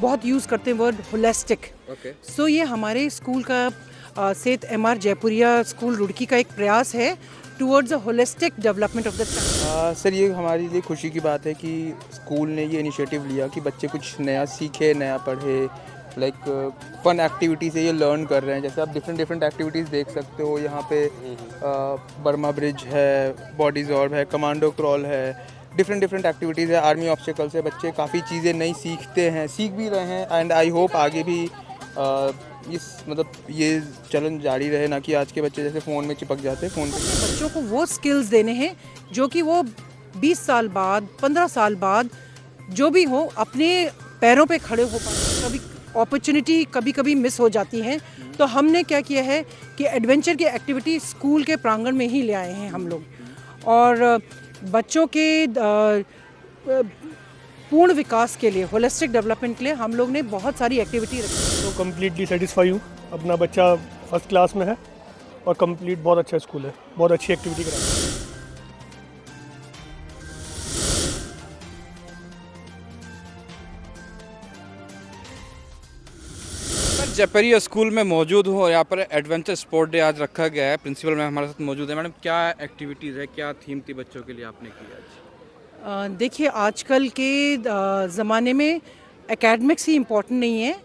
बहुत यूज़ करते हैं वर्ड होलिस्टिक। सो ये हमारे स्कूल का सेठ MR जयपुरिया स्कूल रुड़की का एक प्रयास है towards a holistic development of the child. Sir ये हमारे लिए खुशी की बात है कि स्कूल ने ये इनिशिएटिव लिया कि बच्चे कुछ नया सीखे, नया पढ़े, लाइक फन एक्टिविटी से ये लर्न कर रहे हैं। जैसे आप डिफरेंट एक्टिविटीज़ देख सकते हो यहाँ पे। बर्मा ब्रिज है, बॉडी जॉर्ब है, कमांडो क्रॉल है, डिफरेंट एक्टिविटीज़ है, आर्मी ऑब्स्टिकल्स है। बच्चे काफ़ी चीज़ें नई सीखते हैं, सीख भी रहे हैं। एंड आई होप आगे भी ये चलन जारी रहे, ना कि आज के बच्चे जैसे फ़ोन में चिपक जाते हैं फ़ोन पे। बच्चों को वो स्किल्स देने हैं जो कि वो 20 साल बाद 15 साल बाद जो भी हो अपने पैरों पे खड़े हो पाए। कभी अपॉर्चुनिटी कभी मिस हो जाती है, तो हमने क्या किया है कि एडवेंचर की एक्टिविटी स्कूल के प्रांगण में ही ले आए हैं हम लोग। और बच्चों के पूर्ण विकास के लिए, होलिस्टिक डेवलपमेंट के लिए हम लोग ने बहुत सारी एक्टिविटी रखी। तो कम्प्लीटली सेटिस्फाई हूँ। अपना बच्चा फर्स्ट क्लास में है और कंप्लीट बहुत अच्छा स्कूल है, बहुत अच्छी एक्टिविटी कराते हैं। जयपुरिया स्कूल में मौजूद हूँ और यहाँ पर एडवेंचर स्पोर्ट डे आज रखा गया है। प्रिंसिपल मैम हमारे साथ मौजूद है। मैडम, क्या एक्टिविटीज़ है, क्या थीम थी बच्चों के लिए आपने की आज? देखिए, आजकल के ज़माने में एकेडमिक्स ही इम्पोर्टेंट नहीं है,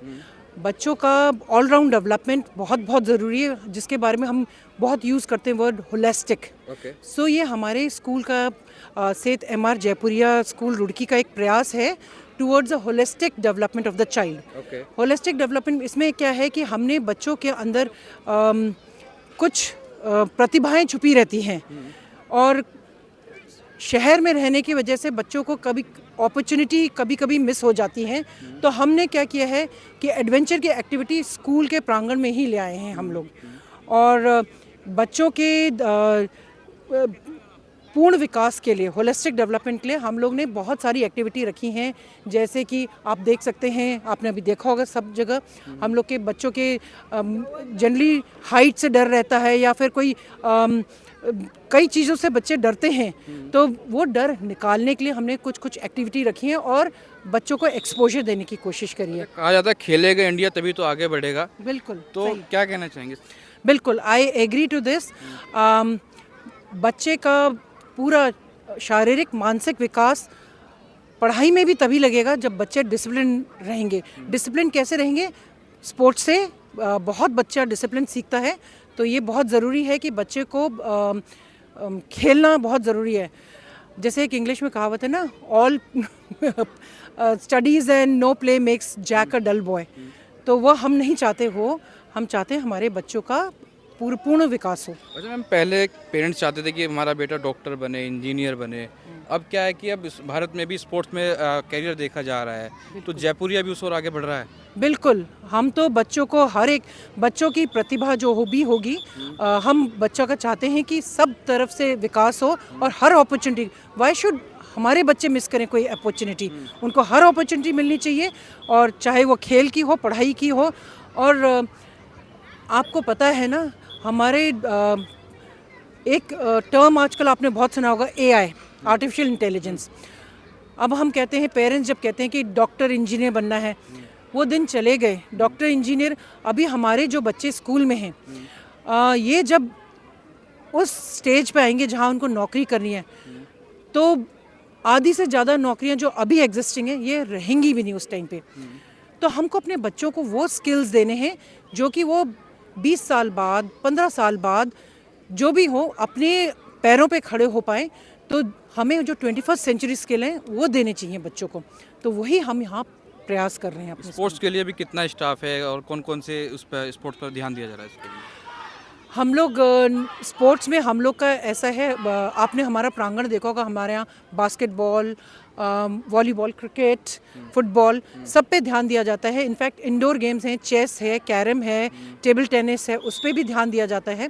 बच्चों का ऑलराउंड डेवलपमेंट बहुत ज़रूरी है, जिसके बारे में हम बहुत यूज़ करते हैं वर्ड होलिस्टिक। सो ये हमारे स्कूल का सेठ MR जयपुरिया स्कूल रुड़की का एक प्रयास है towards a holistic development of the child. Holistic development इसमें क्या है कि हमने बच्चों के अंदर कुछ प्रतिभाएं छुपी रहती हैं, और शहर में रहने की वजह से बच्चों को कभी अपॉर्चुनिटी कभी मिस हो जाती हैं। तो हमने क्या किया है कि एडवेंचर की एक्टिविटी स्कूल के प्रांगण में ही ले आए हैं हम लोग। और बच्चों के पूर्ण विकास के लिए, होलिस्टिक डेवलपमेंट के लिए हम लोग ने बहुत सारी एक्टिविटी रखी हैं। जैसे कि आप देख सकते हैं, आपने अभी देखा होगा सब जगह हम लोग के बच्चों के जनरली हाइट से डर रहता है, या फिर कोई कई चीज़ों से बच्चे डरते हैं, तो वो डर निकालने के लिए हमने कुछ एक्टिविटी रखी है और बच्चों को एक्सपोजर देने की कोशिश करी है। कहा जाता है खेलेगा इंडिया तभी तो आगे बढ़ेगा। बिल्कुल, तो क्या कहना चाहेंगे? बिल्कुल, आई एग्री टू दिस। बच्चे का पूरा शारीरिक मानसिक विकास पढ़ाई में भी तभी लगेगा जब बच्चे डिसिप्लिन रहेंगे। डिसिप्लिन कैसे रहेंगे? स्पोर्ट्स से बहुत बच्चा डिसिप्लिन सीखता है, तो ये बहुत ज़रूरी है कि बच्चे को खेलना बहुत ज़रूरी है। जैसे एक इंग्लिश में कहावत है ना, all studies and no play makes Jack a dull boy. तो वो हम नहीं चाहते हो, हम चाहते हैं हमारे बच्चों का पूर्ण विकास हो। अच्छा मैम, पहले पेरेंट्स चाहते थे कि हमारा बेटा डॉक्टर बने, इंजीनियर बने। अब क्या है कि अब भारत में भी स्पोर्ट्स में करियर देखा जा रहा है, तो जयपुरिया भी उस ओर आगे बढ़ रहा है। बिल्कुल, हम तो बच्चों को, हर एक बच्चों की प्रतिभा जो होगी, हम बच्चों का चाहते हैं कि सब तरफ से विकास हो और हर अपॉर्चुनिटी। वाई शुड हमारे बच्चे मिस करें कोई अपॉर्चुनिटी? उनको हर अपॉर्चुनिटी मिलनी चाहिए, और चाहे वो खेल की हो, पढ़ाई की हो। और आपको पता है ना, हमारे एक टर्म आजकल आपने बहुत सुना होगा, AI, आर्टिफिशियल इंटेलिजेंस। अब हम कहते हैं, पेरेंट्स जब कहते हैं कि डॉक्टर इंजीनियर बनना है, वो दिन चले गए। डॉक्टर इंजीनियर, अभी हमारे जो बच्चे स्कूल में हैं, ये जब उस स्टेज पे आएंगे जहाँ उनको नौकरी करनी है, तो आधी से ज़्यादा नौकरियाँ जो अभी एग्जिस्टिंग हैं, ये रहेंगी भी नहीं उस टाइम पे। तो हमको अपने बच्चों को वो स्किल्स देने हैं जो कि वो 20 साल बाद 15 साल बाद जो भी हो अपने पैरों पे खड़े हो पाएँ। तो हमें जो 21st सेंचुरी स्किल हैं वो देने चाहिए बच्चों को। तो वही हम यहाँ प्रयास कर रहे हैं अपने स्पोर्ट्स के लिए भी कितना स्टाफ है और कौन कौन से उस पर स्पोर्ट्स पर ध्यान दिया जा रहा है इसके लिए? हम लोग स्पोर्ट्स में हम लोग का ऐसा है, आपने हमारा प्रांगण देखा होगा, हमारे यहाँ बास्केटबॉल, वॉलीबॉल, क्रिकेट, फुटबॉल, सब पे ध्यान दिया जाता है। इनफैक्ट इंडोर गेम्स हैं, चेस है, कैरम है, टेबल टेनिस है, उस पर भी ध्यान दिया जाता है।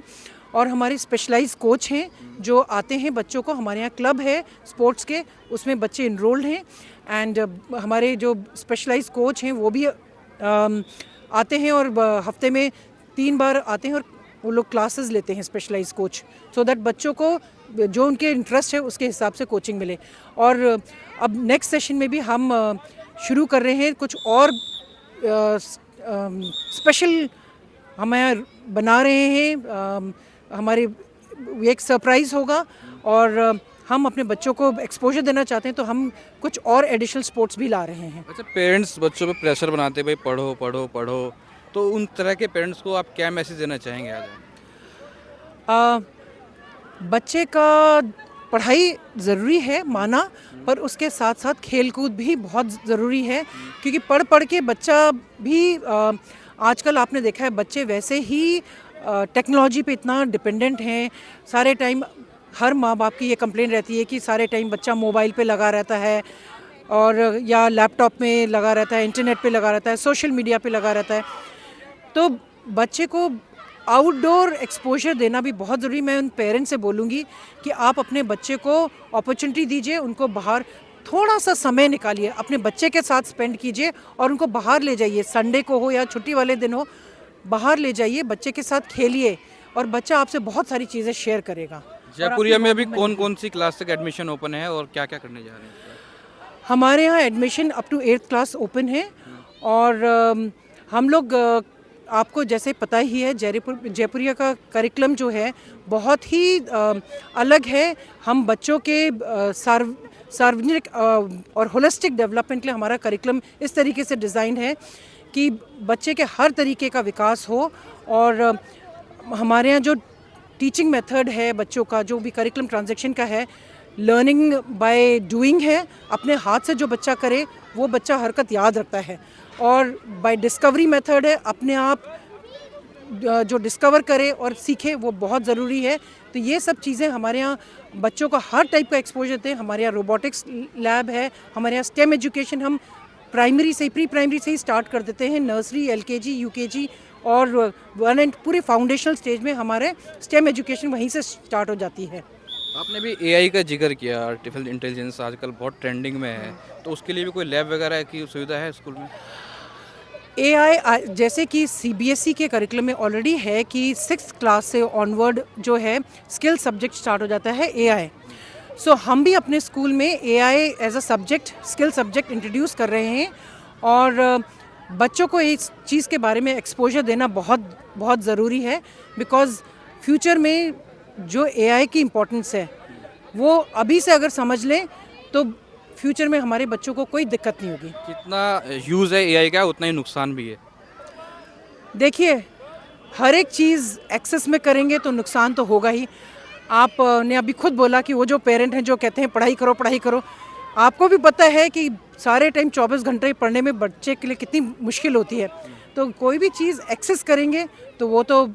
और हमारे स्पेशलाइज कोच हैं जो आते हैं बच्चों को, हमारे यहाँ क्लब है स्पोर्ट्स के, उसमें बच्चे इनरोल्ड हैं। एंड हमारे जो स्पेशलाइज कोच हैं वो भी आते हैं, और हफ्ते में 3 बार आते हैं, और वो लोग क्लासेस लेते हैं स्पेशलाइज कोच, सो दैट बच्चों को जो उनके इंटरेस्ट है उसके हिसाब से कोचिंग मिले। और अब नेक्स्ट सेशन में भी हम शुरू कर रहे हैं कुछ और स्पेशल हमें बना रहे हैं। हमारे एक सरप्राइज़ होगा और हम अपने बच्चों को एक्सपोजर देना चाहते हैं, तो हम कुछ और एडिशनल स्पोर्ट्स भी ला रहे हैं। अच्छा, पेरेंट्स बच्चों पे प्रेशर बनाते हैं, भाई पढ़ो पढ़ो पढ़ो, तो उन तरह के पेरेंट्स को आप क्या मैसेज देना चाहेंगे आज? बच्चे का पढ़ाई ज़रूरी है माना, पर उसके साथ साथ खेलकूद भी बहुत ज़रूरी है, क्योंकि पढ़ पढ़ के बच्चा भी आजकल आपने देखा है बच्चे वैसे ही टेक्नोलॉजी पे इतना डिपेंडेंट हैं। सारे टाइम हर माँ बाप की ये कंप्लेन रहती है कि सारे टाइम बच्चा मोबाइल पे लगा रहता है और या लैपटॉप में लगा रहता है, इंटरनेट पे लगा रहता है, सोशल मीडिया पे लगा रहता है। तो बच्चे को आउटडोर एक्सपोजर देना भी बहुत ज़रूरी। मैं उन पेरेंट्स से बोलूँगी कि आप अपने बच्चे को अपॉर्चुनिटी दीजिए, उनको बाहर थोड़ा सा समय निकालिए, अपने बच्चे के साथ स्पेंड कीजिए और उनको बाहर ले जाइए, संडे को हो या छुट्टी वाले दिन हो, बाहर ले जाइए, बच्चे के साथ खेलिए और बच्चा आपसे बहुत सारी चीज़ें शेयर करेगा। जयपुरिया में अभी कौन कौन सी क्लास तक एडमिशन ओपन है और क्या क्या करने जा रहे हैं? हमारे यहाँ admission up to 8th class open है और हम लोग आपको जैसे पता ही है जयपुरिया का करिकुलम जो है बहुत ही अलग है। हम बच्चों के सार्वजनिक और होलिस्टिक डेवलपमेंट के लिए हमारा करिकुलम इस तरीके से डिज़ाइन है कि बच्चे के हर तरीके का विकास हो। और हमारे यहाँ जो टीचिंग मेथड है बच्चों का, जो भी करिकुलम ट्रांजैक्शन का है, लर्निंग बाय डूइंग है। अपने हाथ से जो बच्चा करे वो बच्चा हरकत याद रखता है। और बाय डिस्कवरी मेथड है, अपने आप जो डिस्कवर करे और सीखे वो बहुत ज़रूरी है। तो ये सब चीज़ें हमारे यहाँ बच्चों को हर टाइप का एक्सपोजर देते हैं। हमारे यहाँ रोबोटिक्स लैब है, हमारे यहाँ स्टेम एजुकेशन हम प्राइमरी से प्री प्राइमरी से ही स्टार्ट कर देते हैं। नर्सरी, LKG, UKG और 1 एंड पूरे फाउंडेशनल स्टेज में हमारे स्टेम एजुकेशन वहीं से स्टार्ट हो जाती है। आपने भी AI का जिक्र किया, आर्टिफिशियल इंटेलिजेंस आजकल बहुत ट्रेंडिंग में है, तो उसके लिए भी कोई लैब वगैरह की सुविधा है स्कूल में? AI जैसे कि CBSE के करिकुलम में ऑलरेडी है कि 6th क्लास से ऑनवर्ड जो है स्किल सब्जेक्ट स्टार्ट हो जाता है AI। सो हम भी अपने स्कूल में AI as a subject, skill subject introduce कर रहे हैं और बच्चों को इस चीज़ के बारे में एक्सपोजर देना बहुत बहुत ज़रूरी है। बिकॉज़ फ्यूचर में जो AI की इम्पोर्टेंस है वो अभी से अगर समझ लें तो फ्यूचर में हमारे बच्चों को कोई दिक्कत नहीं होगी। जितना यूज़ है AI का उतना ही नुकसान भी है। देखिए, हर एक चीज़ एक्सेस में करेंगे तो नुकसान तो होगा ही। आपने अभी खुद बोला कि वो जो पेरेंट हैं जो कहते हैं पढ़ाई करो पढ़ाई करो, आपको भी पता है कि सारे टाइम 24 घंटे पढ़ने में बच्चे के लिए कितनी मुश्किल होती है। तो कोई भी चीज़ एक्सेस करेंगे तो वो तो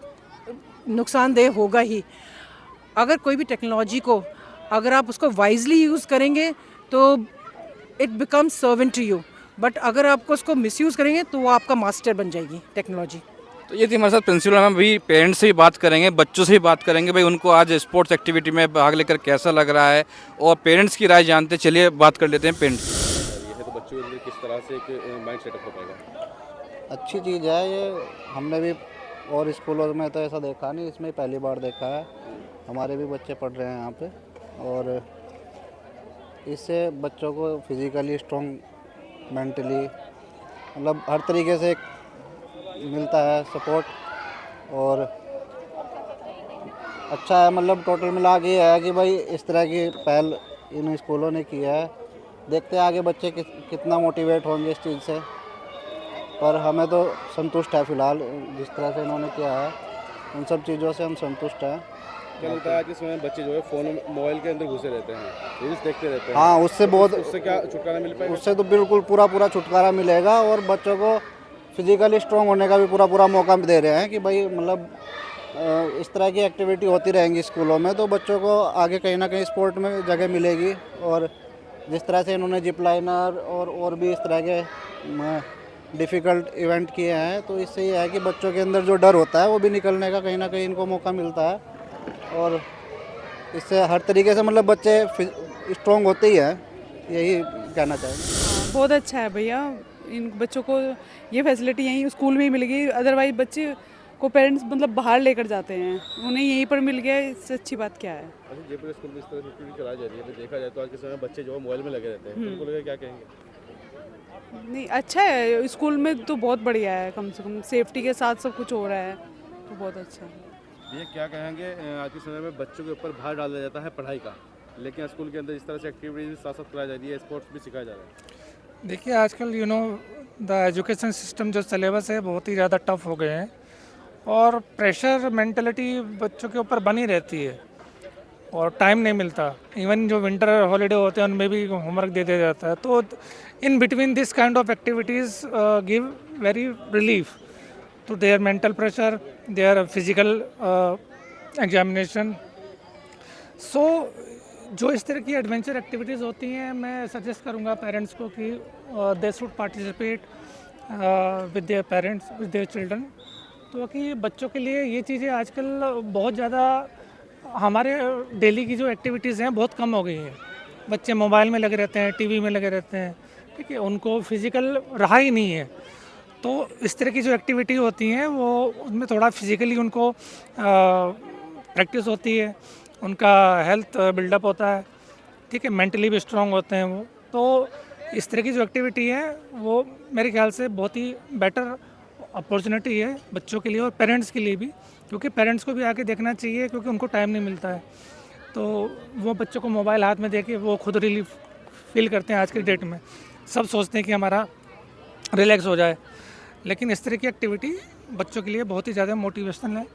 नुकसानदेह होगा ही। अगर कोई भी टेक्नोलॉजी को अगर आप उसको वाइजली यूज़ करेंगे तो it becomes servant to you, but अगर आपको उसको मिसयूज़ करेंगे तो वो आपका मास्टर बन जाएगी टेक्नोलॉजी। तो ये थी हमारे साथ प्रिंसिपल मैम। अभी पेरेंट्स से भी बात करेंगे, बच्चों से भी बात करेंगे, भाई उनको आज स्पोर्ट्स एक्टिविटी में भाग लेकर कैसा लग रहा है और पेरेंट्स की राय जानते। चलिए बात कर लेते हैं पेरेंट्स। ये है तो बच्चों के लिए किस तरह से एक माइंड सेटअप हो पाएगा? अच्छी चीज़ है ये। हमने भी और स्कूलों में तो ऐसा देखा नहीं, इसमें पहली बार देखा है। हमारे भी बच्चे पढ़ रहे हैं यहाँ पे और इससे बच्चों को फिज़िकली स्ट्रॉन्ग, मेंटली मतलब हर तरीके से मिलता है सपोर्ट और अच्छा है। मतलब टोटल मिला के ये है कि भाई इस तरह की पहल इन स्कूलों ने की है। देखते हैं आगे बच्चे कितना मोटिवेट होंगे इस चीज़ से, पर हमें तो संतुष्ट है फ़िलहाल जिस तरह से इन्होंने किया है, उन सब चीज़ों से हम संतुष्ट हैं। क्या लगता है आज के समय में बच्चे जो है फ़ोन मोबाइल के अंदर घुसे रहते हैं, रील्स देखते रहते हैं? हाँ, उससे बहुत, उससे क्या छुटकारा मिल पाएगा? उससे तो बिल्कुल पूरा छुटकारा मिलेगा और बच्चों को फिजिकली स्ट्रॉन्ग होने का भी पूरा मौका दे रहे हैं कि भाई मतलब इस तरह की एक्टिविटी होती रहेंगी स्कूलों में तो बच्चों को आगे कहीं ना कहीं स्पोर्ट में जगह मिलेगी। और जिस तरह से इन्होंने जिप लाइनर और भी इस तरह के डिफ़िकल्ट इवेंट किए हैं तो इससे ये है कि बच्चों के अंदर जो डर होता है वो भी निकलने का कहीं ना कहीं इनको मौका मिलता है और इससे हर तरीके से मतलब बच्चे स्ट्रॉन्ग होते ही हैं, यही कहना चाहेंगे। बहुत अच्छा है भैया, इन बच्चों को ये फैसिलिटी यहीं स्कूल में ही मिलेगी। अदरवाइज बच्चे को पेरेंट्स मतलब बाहर लेकर जाते हैं, उन्हें यहीं पर मिल गया, इससे अच्छी बात क्या है। अच्छा, जयपुर स्कूल में इस तरह की एक्टिविटी कराई जा रही है तो देखा जाए तो आज के समय में बच्चे जो है मोबाइल में लगे रहते हैं, उनको लेकर क्या कहेंगे? नहीं अच्छा है, स्कूल में तो बहुत बढ़िया है, कम से कम सेफ्टी के साथ सब कुछ हो रहा है तो बहुत अच्छा है। ये क्या कहेंगे आज के समय में बच्चों के ऊपर भार डाला जाता है पढ़ाई का, लेकिन स्कूल के अंदर इस तरह से एक्टिविटीज साथ साथ कराई जा रही है, स्पोर्ट्स भी सिखाया जा रहा है। देखिए आजकल द एजुकेशन सिस्टम जो सिलेबस है बहुत ही ज़्यादा टफ हो गए हैं और प्रेशर मेंटलिटी बच्चों के ऊपर बनी रहती है और टाइम नहीं मिलता। इवन जो विंटर हॉलीडे होते हैं उनमें भी होमवर्क दे दिया जाता है। तो in between this kind of activities give very relief to their mental pressure, their physical examination. So जो इस तरह की एडवेंचर एक्टिविटीज़ होती हैं मैं सजेस्ट करूंगा पेरेंट्स को कि they should participate with their parents, with their children. तो कि बच्चों के लिए ये चीज़ें आजकल बहुत ज़्यादा हमारे डेली की जो एक्टिविटीज़ हैं बहुत कम हो गई हैं। बच्चे मोबाइल में लगे रहते हैं, टीवी में लगे रहते हैं, ठीक है, उनको फिज़िकल रहा ही नहीं है। तो इस तरह की जो एक्टिविटी होती हैं वो उसमें थोड़ा फिज़िकली उनको प्रैक्टिस होती है, उनका हेल्थ बिल्डअप होता है, ठीक है, मेंटली भी स्ट्रांग होते हैं वो। तो इस तरह की जो एक्टिविटी है वो मेरे ख्याल से बहुत ही बेटर अपॉर्चुनिटी है बच्चों के लिए और पेरेंट्स के लिए भी, क्योंकि पेरेंट्स को भी आके देखना चाहिए क्योंकि उनको टाइम नहीं मिलता है। तो वो बच्चों को मोबाइल हाथ में दे के वो खुद रिलीफ फील करते हैं। आज के डेट में सब सोचते हैं कि हमारा रिलैक्स हो जाए, लेकिन इस तरह की एक्टिविटी बच्चों के लिए बहुत ही ज़्यादा मोटिवेशनल है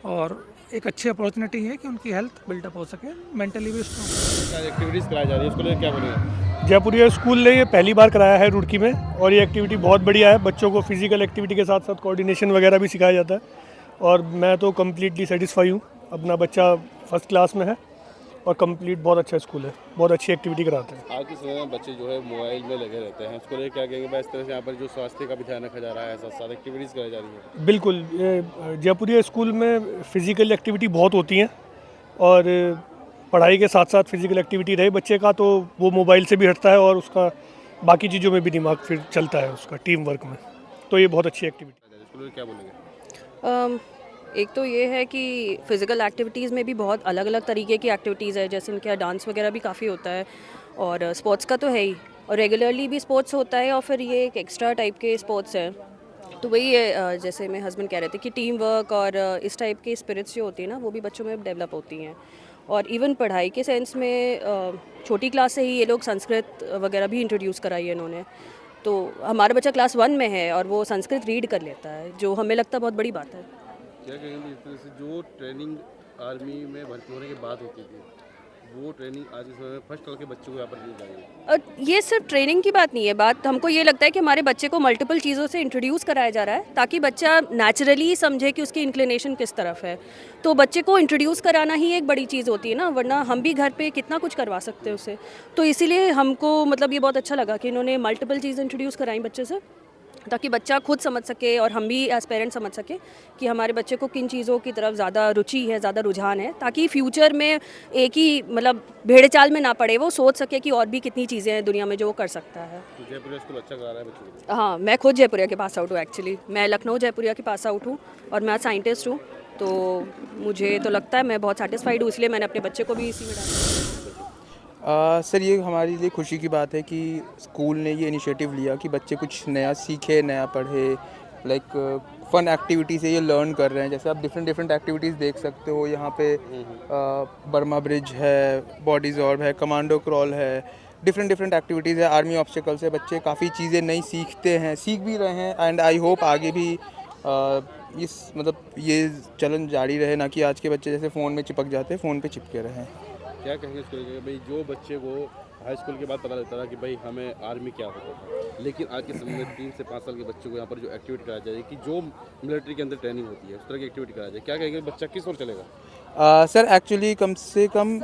और एक अच्छी अपॉर्चुनिटी है कि उनकी हेल्थ बिल्डअप हो सके, मेंटली भी स्ट्रॉन्ग। क्या एक्टिविटीज़ कराई जा रही है, उसको लेकर क्या बोलेंगे? जयपुरिया स्कूल ने ये पहली बार कराया है रुड़की में और ये एक्टिविटी बहुत बढ़िया है। बच्चों को फिजिकल एक्टिविटी के साथ साथ कोऑर्डिनेशन वगैरह भी सिखाया जाता है और मैं तो कम्प्लीटली सेटिस्फाई हूँ। अपना बच्चा फर्स्ट क्लास में है और कंप्लीट बहुत अच्छा स्कूल है, बहुत अच्छी एक्टिविटी कराते हैं। आज के समय में बच्चे जो है मोबाइल में लगे रहते हैं, उसको लेकर क्या कहेंगे? इस तरह से यहाँ पर जो स्वास्थ्य का भी ध्यान रखा जा रहा है, साथ साथ एक्टिविटीज़ कराई जा रही है। बिल्कुल, जयपुरिया स्कूल में फ़िज़िकल एक्टिविटी बहुत होती हैं और पढ़ाई के साथ साथ फिजिकल एक्टिविटी रहे बच्चे का तो वो मोबाइल से भी हटता है और उसका बाकी चीज़ों में भी दिमाग फिर चलता है उसका टीम वर्क में। तो ये बहुत अच्छी एक्टिविटी। इसको लेकर क्या बोलेंगे? एक तो ये है कि फ़िज़िकल एक्टिविटीज़ में भी बहुत अलग अलग तरीके की एक्टिविटीज़ है, जैसे इनके यहाँ डांस वगैरह भी काफ़ी होता है और स्पोर्ट्स का तो है ही, और रेगुलरली भी स्पोर्ट्स होता है और फिर ये एक एक्स्ट्रा टाइप के स्पोर्ट्स हैं। तो वही है, जैसे मेरे हस्बैंड कह रहे थे कि टीम वर्क और इस टाइप की स्पिरिट्स जो होती है ना वो भी बच्चों में डेवलप होती हैं। और इवन पढ़ाई के सेंस में छोटी क्लास से ही ये लोग संस्कृत वगैरह भी इंट्रोड्यूस कराई है इन्होंने। तो हमारा बच्चा क्लास 1 में है और वो संस्कृत रीड कर लेता है, जो हमें लगता है बहुत बड़ी बात है। क्या कहेंगे इस तरह से जो ट्रेनिंग आर्मी में भर्ती होने के बाद होती थी, वो ट्रेनिंग आज के समय में फर्स्ट क्लास के बच्चों को यहाँ पर दी जा रही है? और ये सिर्फ ट्रेनिंग की बात नहीं है, बात हमको ये लगता है कि हमारे बच्चे को मल्टीपल चीज़ों से इंट्रोड्यूस कराया जा रहा है ताकि बच्चा नेचुरली समझे कि उसकी इंक्लिनेशन किस तरफ है। तो बच्चे को इंट्रोड्यूस कराना ही एक बड़ी चीज़ होती है ना, वरना हम भी घर पे कितना कुछ करवा सकते हैं उससे। तो इसीलिए हमको मतलब ये बहुत अच्छा लगा कि इन्होंने मल्टीपल चीज़ इंट्रोड्यूस कराई बच्चे से, ताकि बच्चा खुद समझ सके और हम भी एज पेरेंट्स समझ सके कि हमारे बच्चे को किन चीज़ों की तरफ ज़्यादा रुचि है, ज़्यादा रुझान है, ताकि फ्यूचर में एक ही मतलब भेड़ चाल में ना पड़े, वो सोच सके कि और भी कितनी चीज़ें हैं दुनिया में जो वो कर सकता है। तो जयपुरिया स्कूल अच्छा करा रहा है बच्चों को? हाँ, मैं खुद जयपुरिया के पास आउट हूँ एक्चुअली। मैं लखनऊ जयपुरिया के पास आउट हूँ और मैं साइंटिस्ट हूँ, तो मुझे तो लगता है मैं बहुत सेटिस्फाइड हूँ, इसलिए मैंने अपने बच्चे को भी इसी में डाला। सर ये हमारे लिए खुशी की बात है कि स्कूल ने ये इनिशिएटिव लिया कि बच्चे कुछ नया सीखे, नया पढ़े, लाइक फ़न एक्टिविटी से ये लर्न कर रहे हैं। जैसे आप डिफरेंट एक्टिविटीज़ देख सकते हो यहाँ पे, बर्मा ब्रिज है, बॉडी जॉर्ब है, कमांडो क्रॉल है, डिफरेंट एक्टिविटीज़ है, आर्मी ऑब्स्टिकल्स है। बच्चे काफ़ी चीज़ें नई सीख भी रहे हैं एंड आई होप आगे भी ये चलन जारी रहे, ना कि आज के बच्चे जैसे फ़ोन में चिपक जाते हैं, फ़ोन पे चिपके रहें। क्या कहेंगे इसको लेकर? भाई जो बच्चे को हाई स्कूल के बाद पता लगता था कि भाई हमें आर्मी क्या होता था, लेकिन आज के समय में 3 से 5 साल के बच्चों को यहाँ पर जो एक्टिविटी कराई जाए कि जो मिलिट्री के अंदर ट्रेनिंग होती है उस तरह की एक्टिविटी कराई जाए, क्या कहेंगे बच्चा किस ओर चलेगा? सर एक्चुअली कम से कम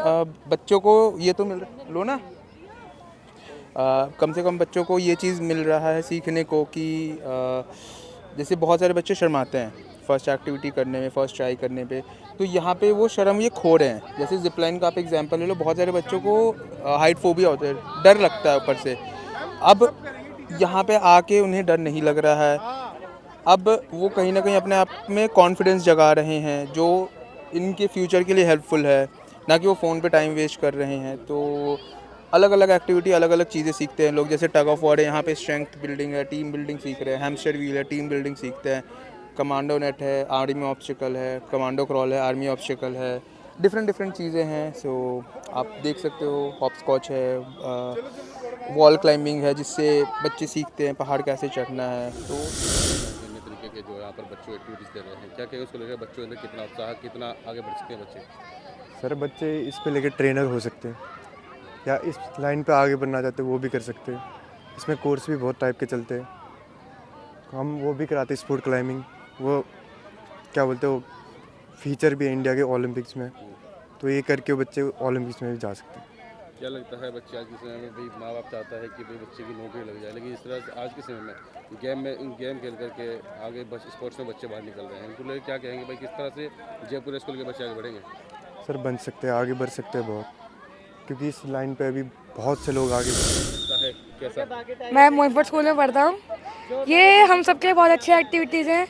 बच्चों को ये तो मिल रहा लो ना कम से कम बच्चों को ये चीज़ मिल रहा है सीखने को कि जैसे बहुत सारे बच्चे शर्माते हैं फर्स्ट एक्टिविटी करने में, फर्स्ट ट्राई करने पे, तो यहाँ पे वो शर्म ये खो रहे हैं। जैसे जिपलाइन का आप एग्जांपल ले लो, बहुत सारे बच्चों को हाइट फोबिया होता है, डर लगता है ऊपर से। अब यहाँ पे आके उन्हें डर नहीं लग रहा है, अब वो कहीं ना कहीं अपने आप में कॉन्फिडेंस जगा रहे हैं जो इनके फ्यूचर के लिए हेल्पफुल है, ना कि वो फ़ोन पे टाइम वेस्ट कर रहे हैं। तो अलग अलग एक्टिविटी, अलग अलग चीज़ें सीखते हैं लोग। जैसे टग ऑफ वॉर है, यहाँ पे स्ट्रेंथ बिल्डिंग है, टीम बिल्डिंग सीख रहे हैं, हैमस्टर व्हील है, टीम बिल्डिंग सीखते हैं, कमांडो नेट है, आर्मी ऑब्स्टिकल है, कमांडो क्रॉल है, आर्मी ऑब्स्टिकल है, डिफरेंट चीज़ें हैं। सो आप देख सकते हो, हॉपस्कॉच है, वॉल क्लाइंबिंग है जिससे बच्चे सीखते हैं पहाड़ कैसे चढ़ना है। तो अन्य तरीके के जो यहाँ पर बच्चों एक्टिविटीज़ दे रहे हैं, क्या क्या उसको लेकर बच्चों के अंदर कितना उत्साह, कितना आगे बढ़ सकते हैं बच्चे? सर बच्चे इस पे लेके ट्रेनर हो सकते हैं, या इस लाइन पे आगे बढ़ना चाहते हैं वो भी कर सकते हैं। इसमें कोर्स भी बहुत टाइप के चलते हैं, हम वो भी कराते हैं। स्पोर्ट क्लाइंबिंग, वो क्या बोलते हैं, वो फीचर भी है इंडिया के ओलंपिक्स में, तो ये करके बच्चे ओलंपिक्स में भी जा सकते हैं। क्या लगता है बच्चे आज के समय में, भाई माँ बाप चाहता है कि भाई बच्चे की नौकरी लग जाए, लेकिन इस तरह से आज के समय में गेम खेल करके आगे बस स्पोर्ट्स में बच्चे बाहर निकल रहे हैं, उनको लेकर क्या कहेंगे भाई, किस तरह से जयपुर स्कूल के बच्चे आगे बढ़ेंगे? सर बन सकते हैं, आगे बढ़ सकते हैं बहुत, क्योंकि इस लाइन पे अभी बहुत से लोग आगे है कैसा? मैं मोहितपुर स्कूल में पढ़ता हूँ। ये हम सबके लिए बहुत अच्छी एक्टिविटीज़ हैं,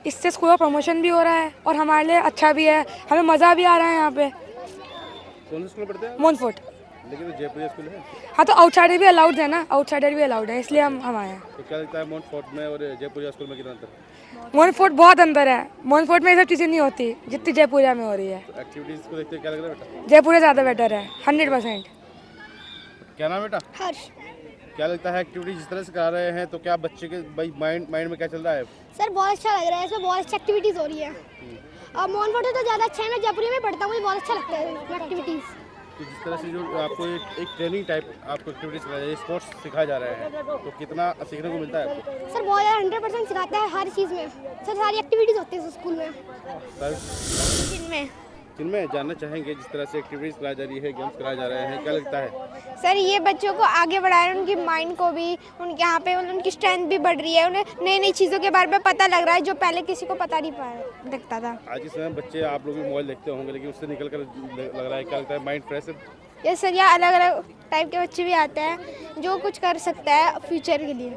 इससे स्कूल का प्रमोशन भी हो रहा है और हमारे लिए अच्छा भी है, हमें मज़ा भी आ रहा है यहाँ पे। कौन से स्कूल में पढ़ते हैं? मोहनफोर्ट। लेकिन जयपुर स्कूल है। हाँ तो आउटसाइडर भी अलाउड है ना, आउटसाइडर भी अलाउड है, इसलिए हम आए हैं। तो क्या लगता है मोहनफोर्ट में और जयपुर स्कूल में कितना अंतर है? मोहनफोर्ट बहुत अंदर है, मोहनफोर्ट में ये सब चीज़ें नहीं होती जितनी जयपुरिया में हो रही है। तो एक्टिविटीज़ को देखते क्या लग रहा है बेटा? जयपुरिया ज़्यादा बेटर है, 100%। क्या नाम बेटा? हर्ष। क्या लगता है एक्टिविटी जिस तरह से करा रहे हैं तो क्या बच्चे के भाई माइंड में क्या चल रहा है? सर बहुत अच्छा लग रहा है, इसमें बहुत अच्छी एक्टिविटीज़ हो रही है। और मोहनपुर तो ज़्यादा अच्छा है, मैं जयपुरी में पढ़ता हूँ, मुझे बहुत अच्छा लगता है एक्टिविटीज़। तो जिस तरह से जो आपको एक ट्रेनिंग टाइप आपको एक्टिविटीज सिखाया जाए, स्पोर्ट्स सिखाया जा रहा है, तो कितना सीखने को मिलता है आपको? सर बहुत ज़्यादा 100% सिखाता है हर चीज़ में। सर सारी एक्टिविटीज़ होती है स्कूल में। जिनमें जिनमें जानना चाहेंगे जिस तरह से एक्टिविटीज कराई जा रही है, गेम्स कराए जा रहे हैं, क्या लगता है? सर ये बच्चों को आगे बढ़ा रहे हैं, उनकी माइंड को भी, उनके यहाँ पे उनकी स्ट्रेंथ भी बढ़ रही है, उन्हें नई नई चीज़ों के बारे में पता लग रहा है जो पहले किसी को पता नहीं लगता था। आज के समय बच्चे, आप लोग भी मोबाइल देखते होंगे, लेकिन उससे निकल कर लग रहा है, क्या लगता है माइंड फ्रेश है? ये सर यहाँ अलग अलग टाइप के बच्चे भी आते हैं जो कुछ कर सकता है फ्यूचर के लिए।